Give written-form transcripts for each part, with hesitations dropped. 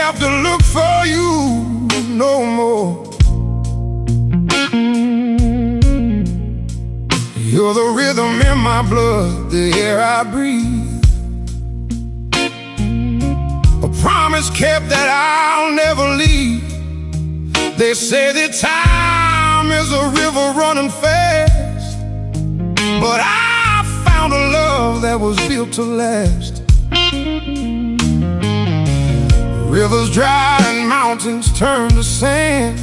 have to look for you no more. You're the rhythm in my blood, the air I breathe, a promise kept that I'll never leave. They say that time is a river running fast, but I found a love that was built to last. Rivers dry and mountains turn to sand,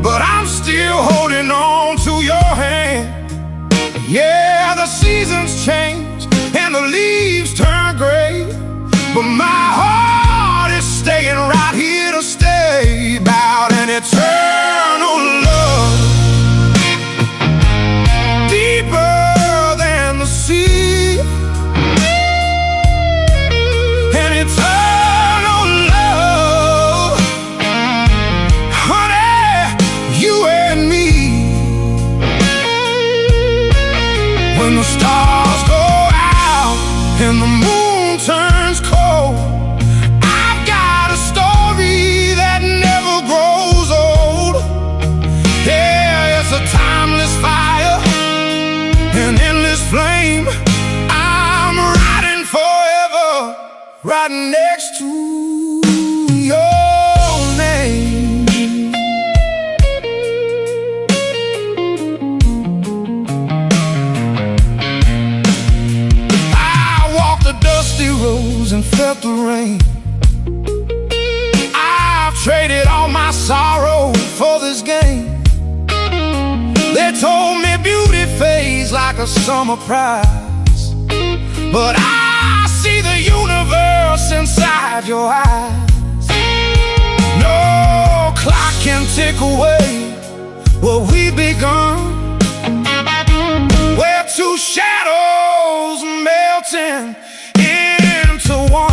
but I'm still holding on to your hand. Yeah, the seasons change and the leaves turn gray, but my heart is staying right here to stay. About an eternal love, deeper than the sea. An eternal love, honey, you and me. When the stars go out and the moon turns cold, I've got a story that never grows old. Yeah, it's a timeless fire, an endless flame. I'm riding forever, right next to your name. I walked the dusty roads and felt the rain. I've traded all my sorrow for this game. They told me beauty fades like a summer prize, but I see the universe inside your eyes. No clock can take away what we've begun. We're two shadows melting into one.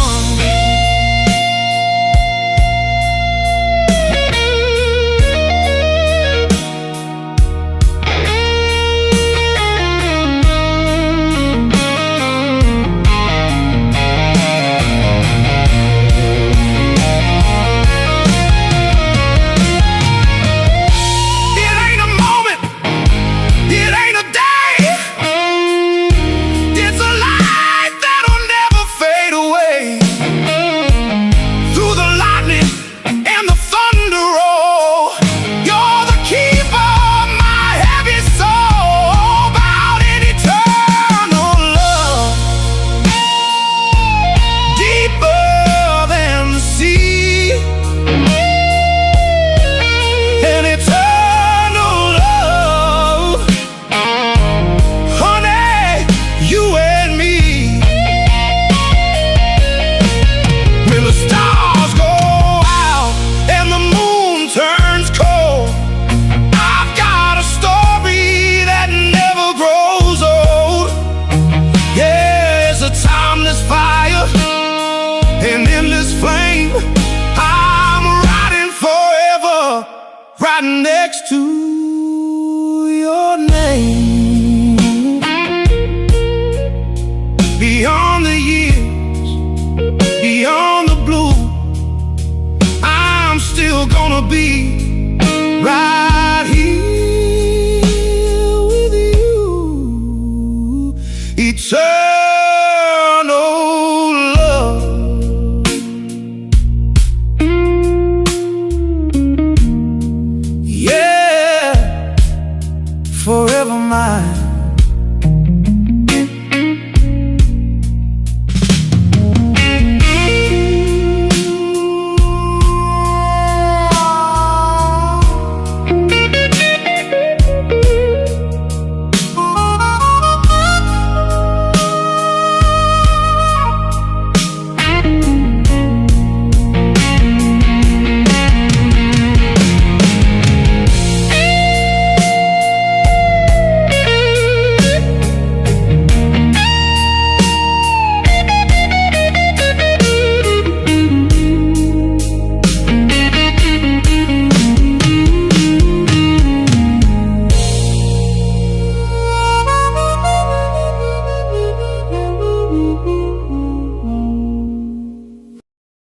An endless flame, I'm riding forever, right next to your name. Beyond the years, beyond the blue, I'm still gonna be right here with you eternally.